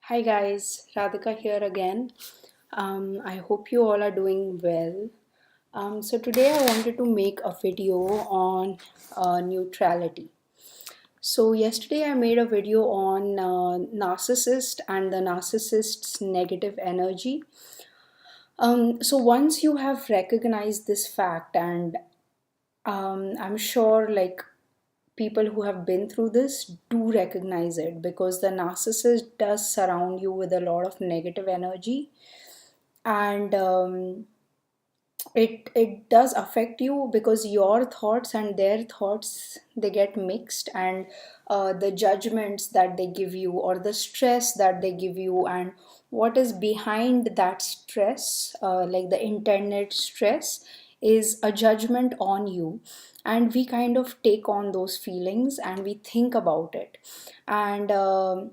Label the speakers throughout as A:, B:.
A: Hi guys, Radhika here again. I hope you all are doing well. Today I wanted to make a video on neutrality. So yesterday I made a video on narcissist and the narcissist's negative energy. So once you have recognized this fact, and I'm sure like people who have been through this do recognize it, because the narcissist does surround you with a lot of negative energy, and it does affect you because your thoughts and their thoughts, they get mixed, and the judgments that they give you or the stress that they give you, and what is behind that stress, like the intended stress, is a judgment on you. And we kind of take on those feelings and we think about it. And uh,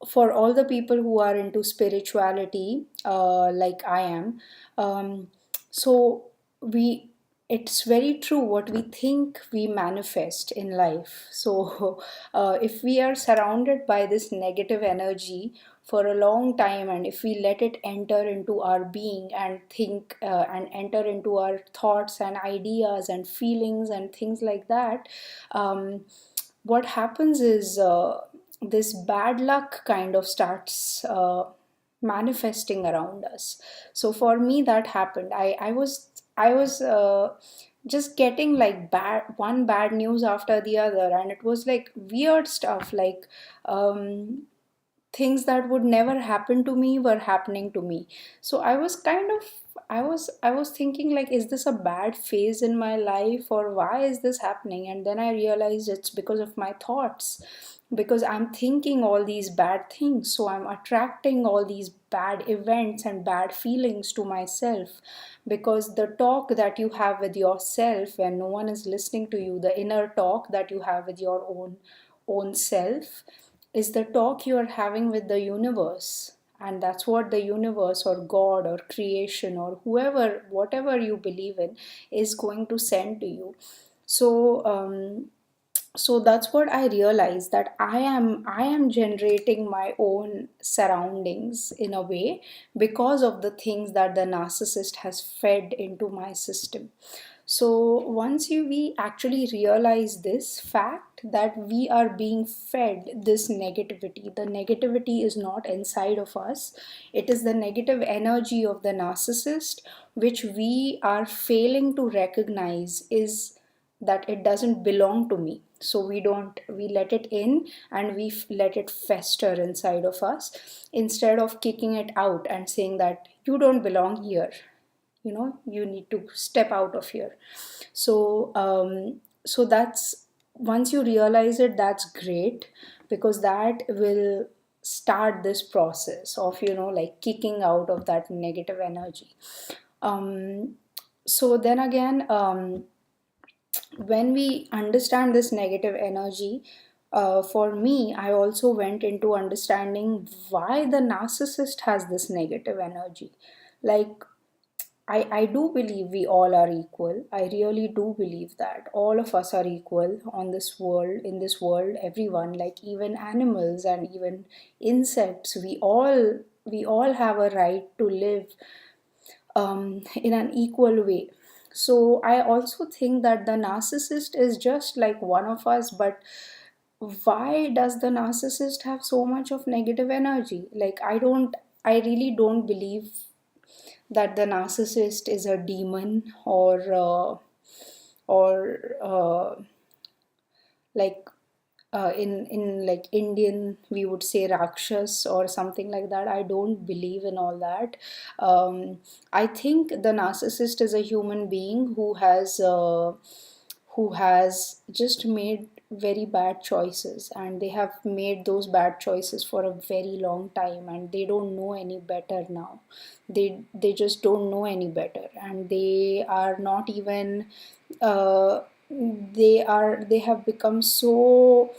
A: for all the people who are into spirituality, like I am, so we it's very true, what we think we manifest in life. So if we are surrounded by this negative energy for a long time, and if we let it enter into our being and think, and enter into our thoughts and ideas and feelings and things like that, um, what happens is, this bad luck kind of starts manifesting around us. So for me that happened. I was just getting like bad news after the other, and it was like weird stuff, like things that would never happen to me were happening to me. So I was kind of, I was thinking, like, is this a bad phase in my life, or why is this happening? And then I realized it's because of my thoughts, because I'm thinking all these bad things, so I'm attracting all these bad events and bad feelings to myself. Because the talk that you have with yourself when no one is listening to you, the inner talk that you have with your own self, is the talk you are having with the universe. And that's what the universe or God or creation or whoever, whatever you believe in, is going to send to you. So that's what I realized, that I am generating my own surroundings in a way, because of the things that the narcissist has fed into my system. So once we actually realize this fact, that we are being fed this negativity, the negativity is not inside of us, it is the negative energy of the narcissist, which we are failing to recognize, is that it doesn't belong to me. So we let it in, and let it fester inside of us, instead of kicking it out and saying that you don't belong here, you need to step out of here. So that's, once you realize it, that's great, because that will start this process of, like, kicking out of that negative energy. So then again, when we understand this negative energy, for me, I also went into understanding why the narcissist has this negative energy. Like, I do believe we all are equal. I really do believe that all of us are equal on this world, in this world, everyone, like even animals and even insects, we all have a right to live in an equal way. So I also think that the narcissist is just like one of us, but why does the narcissist have so much of negative energy? Like, I really don't believe that the narcissist is a demon, or like, in like Indian we would say Rakshas or something like that. I don't believe in all that. I think the narcissist is a human being who has just made very bad choices, and they have made those bad choices for a very long time, and they don't know any better now. They just don't know any better, and they are not even, they have become so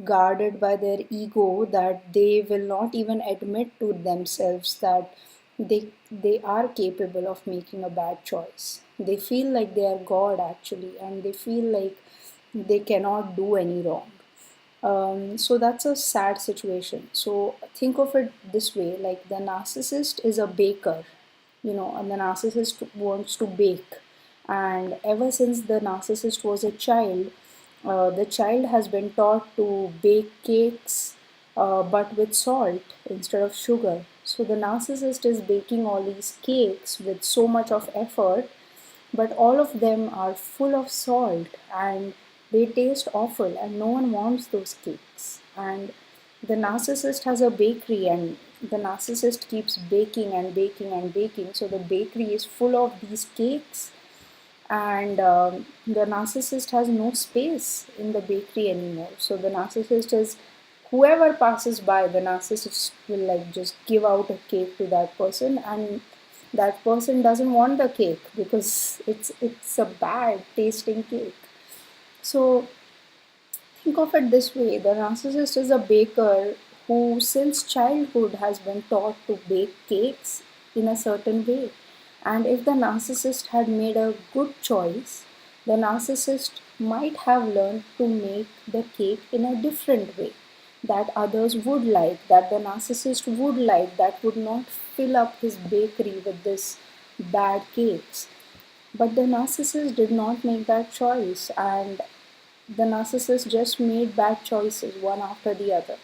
A: guarded by their ego that they will not even admit to themselves that they are capable of making a bad choice. They feel like they are God actually, and they feel like they cannot do any wrong. So that's a sad situation. So think of it this way, like the narcissist is a baker, and the narcissist wants to bake. And ever since the narcissist was a child, the child has been taught to bake cakes, but with salt instead of sugar. So the narcissist is baking all these cakes with so much of effort, but all of them are full of salt and they taste awful, and no one wants those cakes. And the narcissist has a bakery, and the narcissist keeps baking and baking and baking, so the bakery is full of these cakes. And the narcissist has no space in the bakery anymore. So the narcissist is, whoever passes by, the narcissist will like just give out a cake to that person, and that person doesn't want the cake because it's a bad tasting cake. So think of it this way, the narcissist is a baker who, since childhood, has been taught to bake cakes in a certain way. And if the narcissist had made a good choice, the narcissist might have learned to make the cake in a different way that others would like, that the narcissist would like, that would not fill up his bakery with this bad cakes. But the narcissist did not make that choice, and the narcissist just made bad choices one after the other.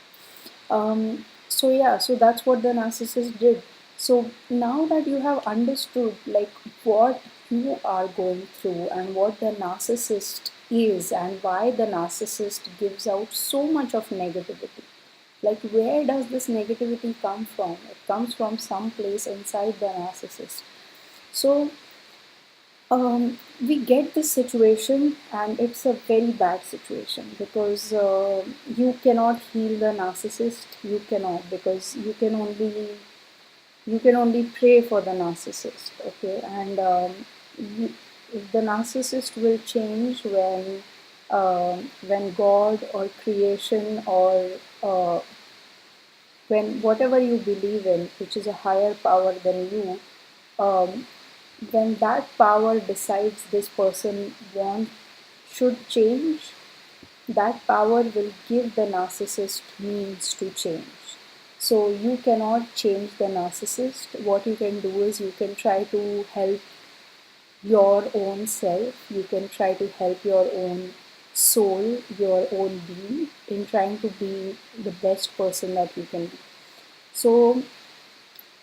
A: So yeah, so that's what the narcissist did. So now that you have understood like what you are going through and what the narcissist is and why the narcissist gives out so much of negativity, like where does this negativity come from? It comes from some place inside the narcissist. So we get this situation, and it's a very bad situation because you cannot heal the narcissist. You cannot, because you can only pray for the narcissist. Okay, and you, the narcissist will change when God or creation or when whatever you believe in, which is a higher power than you, um, when that power decides this person should change, that power will give the narcissist means to change. So you cannot change the narcissist. What you can do is you can try to help your own self. You can try to help your own soul, your own being, in trying to be the best person that you can be. So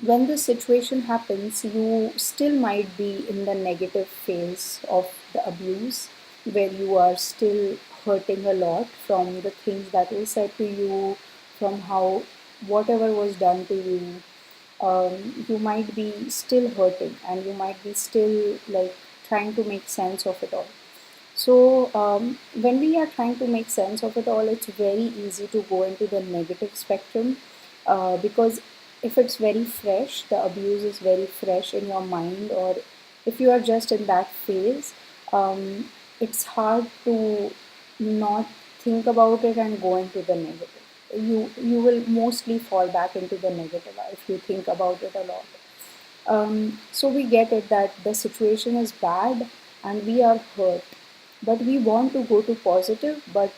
A: when this situation happens, you still might be in the negative phase of the abuse, where you are still hurting a lot from the things that were said to you, from how whatever was done to you. You might be still hurting, and you might be still like trying to make sense of it all. So, when we are trying to make sense of it all, it's very easy to go into the negative spectrum, because if it's very fresh, the abuse is very fresh in your mind, or if you are just in that phase, it's hard to not think about it and go into the negative. You will mostly fall back into the negative if you think about it a lot. So we get it that the situation is bad and we are hurt, but we want to go to positive, but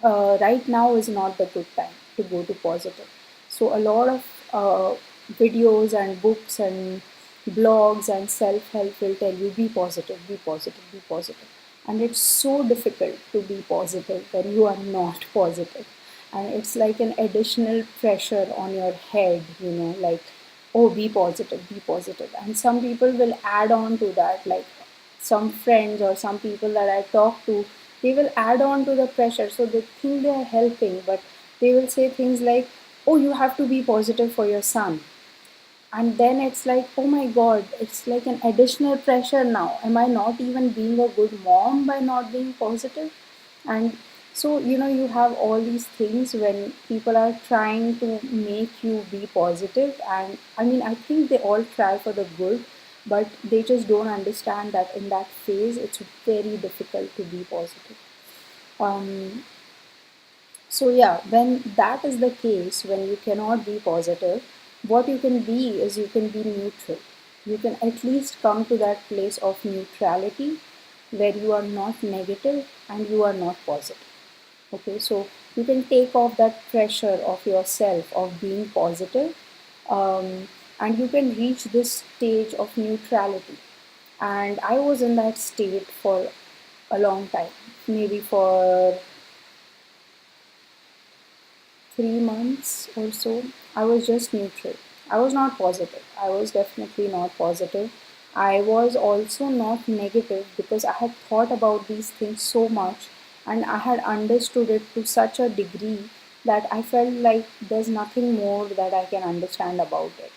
A: right now is not the good time to go to positive. So a lot of videos and books and blogs and self-help will tell you be positive, be positive, be positive. And it's so difficult to be positive when you are not positive. And it's like an additional pressure on your head, like, oh, be positive, be positive. And some people will add on to that, like some friends or some people that I talk to, they will add on to the pressure. So they think they are helping, but they will say things like, oh, you have to be positive for your son. And then it's like, oh my God, it's like an additional pressure now. Am I not even being a good mom by not being positive? And so, you have all these things when people are trying to make you be positive. And I mean, I think they all try for the good, but they just don't understand that in that phase, it's very difficult to be positive. Um, so, yeah, when that is the case, when you cannot be positive, what you can be is you can be neutral. You can at least come to that place of neutrality where you are not negative and you are not positive. Okay, so you can take off that pressure of yourself of being positive, um, and you can reach this stage of neutrality. And I was in that state for a long time, maybe for 3 months or so. I was just neutral. I was not positive. I was definitely not positive. I was also not negative because I had thought about these things so much and I had understood it to such a degree that I felt like there's nothing more that I can understand about it.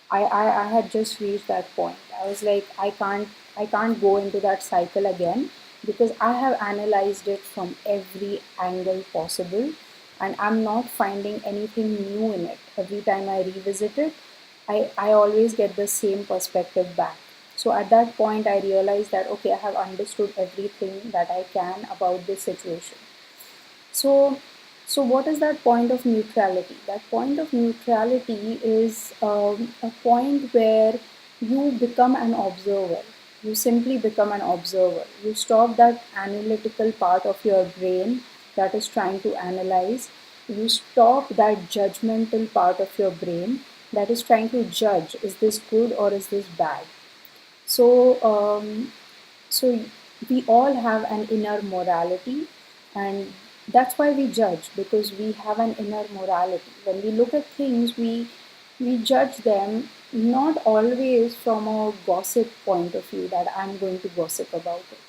A: I had just reached that point. I was like, I can't go into that cycle again because I have analyzed it from every angle possible and I'm not finding anything new in it. Every time I revisit it, I always get the same perspective back. So at that point I realized that okay, I have understood everything that I can about this situation. So, so what is that point of neutrality? That point of neutrality is a point where you become an observer. You simply become an observer. You stop that analytical part of your brain that is trying to analyze. You stop that judgmental part of your brain that is trying to judge, is this good or is this bad? So, so we all have an inner morality, and that's why we judge because we have an inner morality. When we look at things, we judge them not always from a gossip point of view that I'm going to gossip about it,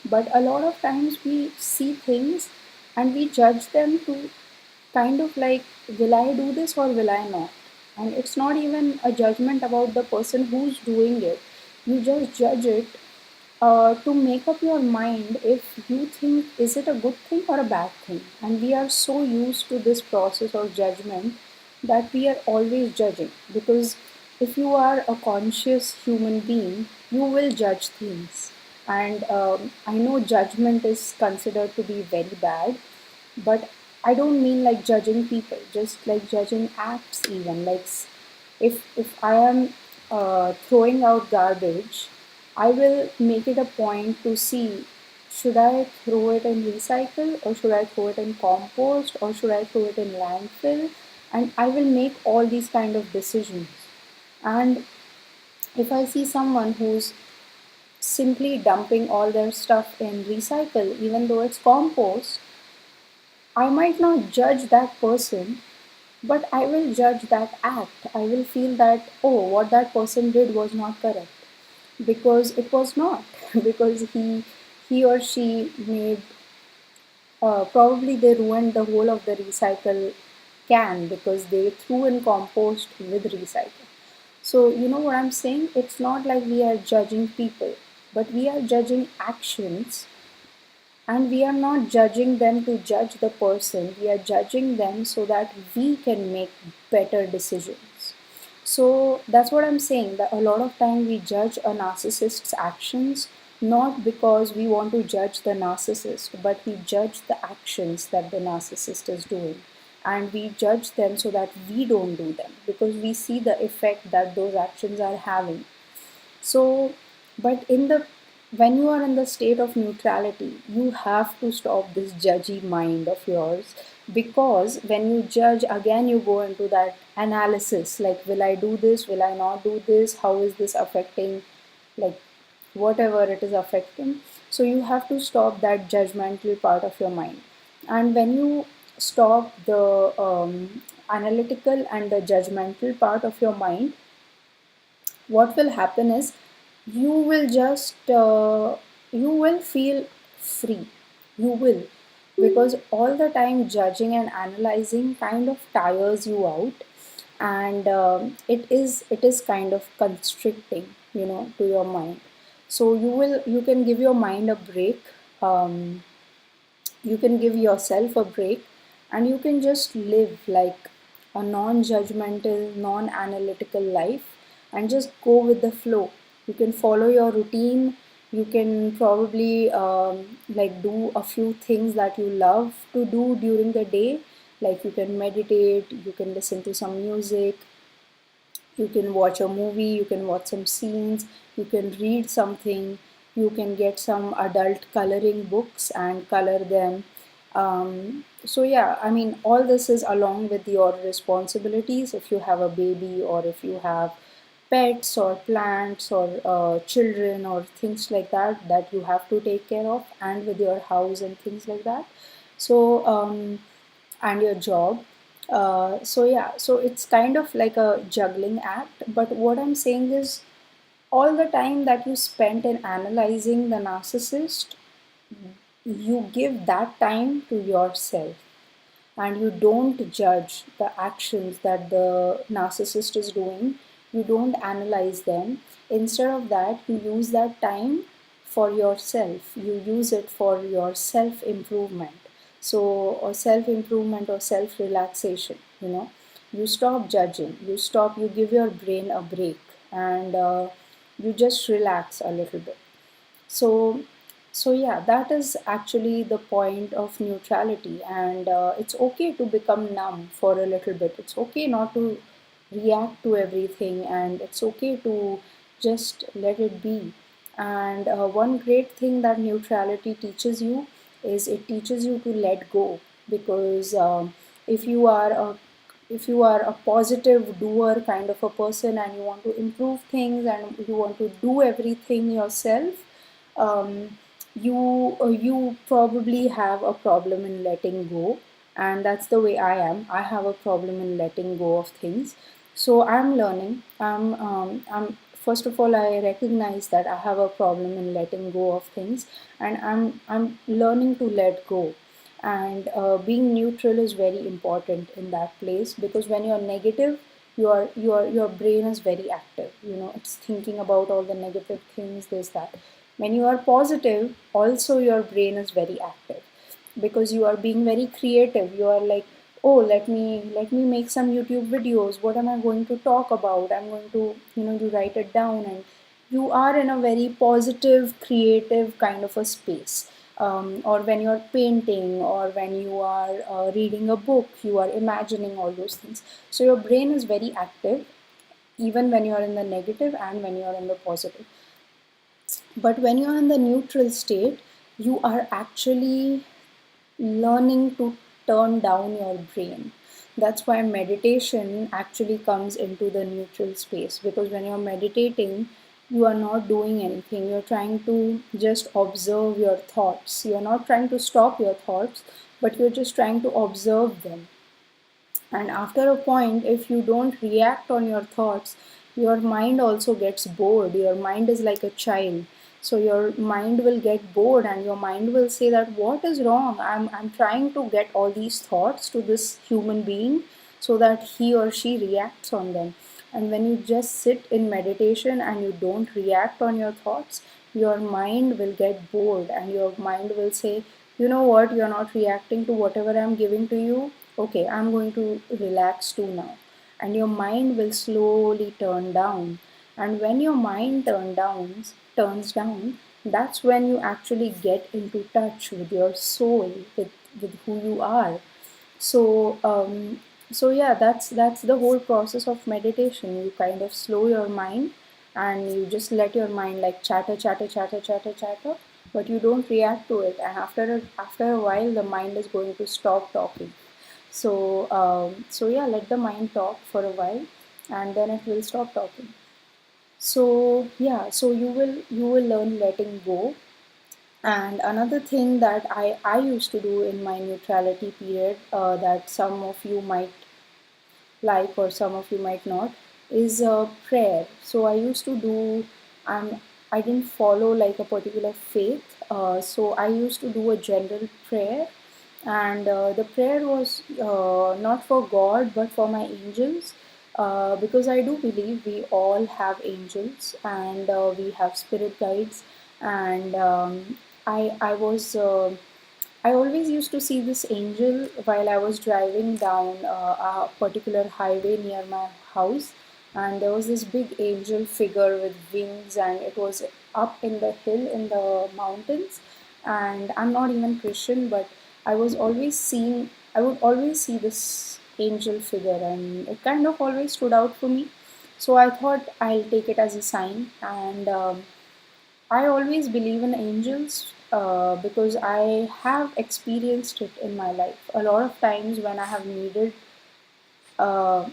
A: but a lot of times we see things and we judge them to kind of like, will I do this or will I not? And it's not even a judgment about the person who's doing it. You just judge it to make up your mind if you think is it a good thing or a bad thing. And we are so used to this process of judgment that we are always judging because if you are a conscious human being, you will judge things. And I know judgment is considered to be very bad, but I don't mean like judging people, just like judging acts even. Like if I am throwing out garbage, I will make it a point to see should I throw it in recycle or should I throw it in compost or should I throw it in landfill, and I will make all these kind of decisions. And if I see someone who's simply dumping all their stuff in recycle even though it's compost, I might not judge that person, but I will judge that act. I will feel that, oh, what that person did was not correct. Because it was not. Because he or she made, probably they ruined the whole of the recycle can because they threw in compost with recycle. So, you know what I'm saying? It's not like we are judging people, but we are judging actions, and we are not judging them to judge the person, we are judging them so that we can make better decisions. So that's what I'm saying, that a lot of time we judge a narcissist's actions not because we want to judge the narcissist, but we judge the actions that the narcissist is doing, and we judge them so that we don't do them because we see the effect that those actions are having. So, but in the when you are in the state of neutrality, you have to stop this judgy mind of yours, because when you judge again, you go into that analysis like, will I do this? Will I not do this? How is this affecting, like, whatever it is affecting? So, you have to stop that judgmental part of your mind. And when you stop the analytical and the judgmental part of your mind, what will happen is you will just you will feel free. You will, because all the time judging and analyzing kind of tires you out, and it is kind of constricting, to your mind. So you can give your mind a break. You can give yourself a break, and you can just live like a non-judgmental, non-analytical life, and just go with the flow. You can follow your routine. You can probably like do a few things that you love to do during the day, like you can meditate, you can listen to some music, you can watch a movie, you can watch some scenes, you can read something, you can get some adult coloring books and color them. So yeah, I mean, all this is along with your responsibilities. If you have a baby, or if you have pets or plants or children or things like that that you have to take care of, and with your house and things like that. So and your job. So yeah, so it's kind of like a juggling act. But what I'm saying is, all the time that you spent in analyzing the narcissist, you give that time to yourself, and you don't judge the actions that the narcissist is doing. You don't analyze them. Instead of that, you use that time for yourself. You use it for your self improvement. So, or self improvement or self relaxation, you stop judging, you give your brain a break, and you just relax a little bit. So yeah, that is actually the point of neutrality. And it's okay to become numb for a little bit. It's okay not to react to everything, and it's okay to just let it be. And one great thing that neutrality teaches you is, it teaches you to let go. Because if you are a if you are a positive doer kind of a person, and you want to improve things, and you want to do everything yourself, um, you probably have a problem in letting go. And that's the way I am. I have a problem in letting go of things. So I'm learning. I'm First of all, I recognize that I have a problem in letting go of things, and I'm learning to let go. And being neutral is very important in that place, because when you're negative, your brain is very active. It's thinking about all the negative things, this, that. When you are positive, also your brain is very active, because you are being very creative. You are like, oh, let me make some YouTube videos. What am I going to talk about? I'm going to, you write it down, and you are in a very positive, creative kind of a space. Or when you're painting, or when you are reading a book, you are imagining all those things. So your brain is very active, even when you're in the negative and when you're in the positive. But when you're in the neutral state, you are actually learning to turn down your brain. That's why meditation actually comes into the neutral space, because when you're meditating, you are not doing anything. You're trying to just observe your thoughts. You're not trying to stop your thoughts, but you're just trying to observe them. And after a point, if you don't react on your thoughts, your mind also gets bored. Your mind is like a child. So your mind will get bored, and your mind will say that, what is wrong? I'm trying to get all these thoughts to this human being so that he or she reacts on them. And when you just sit in meditation and you don't react on your thoughts, your mind will get bored, and your mind will say, you know what, you're not reacting to whatever I'm giving to you. Okay, I'm going to relax too now. And your mind will slowly turn down. And when your mind turns down, that's when you actually get into touch with your soul, with who you are. So yeah, that's the whole process of meditation. You kind of slow your mind, and you just let your mind like chatter, chatter, chatter, chatter, chatter, but you don't react to it. And after a while, the mind is going to stop talking. So yeah, let the mind talk for a while, and then it will stop talking. So yeah, so you will learn letting go. And another thing that I used to do in my neutrality period, that some of you might like or some of you might not, is prayer. So I used to do, I didn't follow like a particular faith, so I used to do a general prayer. And the prayer was not for God but for my angels, because I do believe we all have angels, and we have spirit guides. And I was I always used to see this angel while I was driving down a particular highway near my house, and there was this big angel figure with wings, and it was up in the hill in the mountains. And I'm not even Christian, but I would always see this angel figure, and it kind of always stood out for me. So I thought I'll take it as a sign. And I always believe in angels, because I have experienced it in my life. A lot of times when I have needed, uh,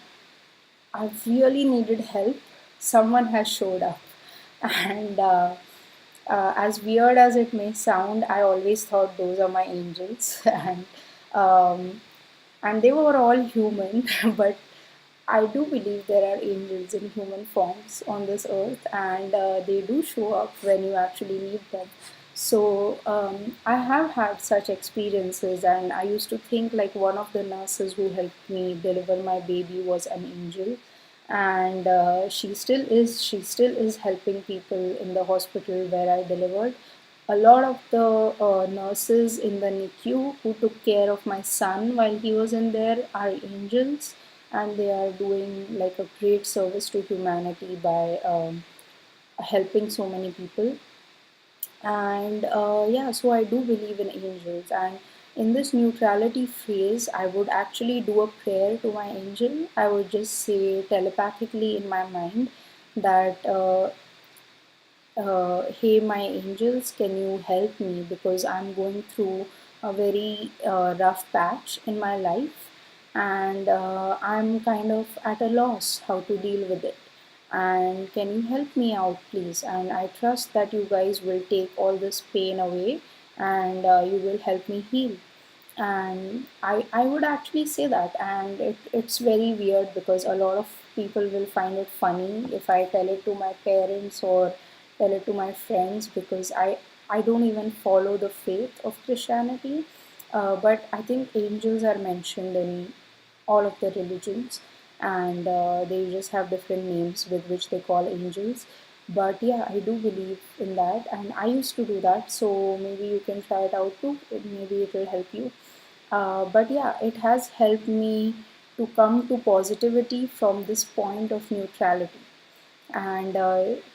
A: I've really needed help, someone has showed up. And as weird as it may sound, I always thought those are my angels. Um, and they were all human, but I do believe there are angels in human forms on this earth, and they do show up when you actually need them. So I have had such experiences, and I used to think like one of the nurses who helped me deliver my baby was an angel, and she still is helping people in the hospital where I delivered. A lot of the nurses in the NICU who took care of my son while he was in there are angels, and they are doing like a great service to humanity by helping so many people. And yeah, so I do believe in angels. And in this neutrality phase, I would actually do a prayer to my angel. I would just say telepathically in my mind that hey, my angels, can you help me? Because I'm going through a very rough patch in my life, and I'm kind of at a loss how to deal with it. And can you help me out, please? And I trust that you guys will take all this pain away, and you will help me heal. And I would actually say that, and it's very weird because a lot of people will find it funny if I tell it to my parents or tell it to my friends, because I don't even follow the faith of Christianity, but I think angels are mentioned in all of the religions, and they just have different names with which they call angels. But yeah, I do believe in that, and I used to do that, so maybe you can try it out too. Maybe it will help you. But yeah, it has helped me to come to positivity from this point of neutrality. And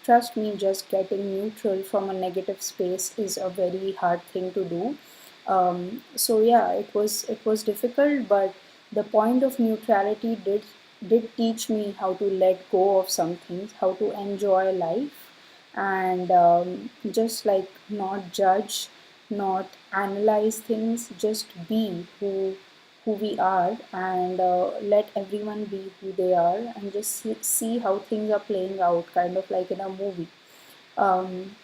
A: trust me, just getting neutral from a negative space is a very hard thing to do. So yeah, it was difficult, but the point of neutrality did teach me how to let go of some things, how to enjoy life, and just like not judge, not analyze things, just be who we are, and let everyone be who they are, and just see how things are playing out, kind of like in a movie. um,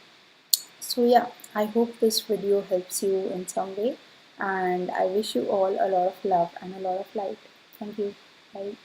A: so yeah, I hope this video helps you in some way, and I wish you all a lot of love and a lot of light. Thank you. Bye.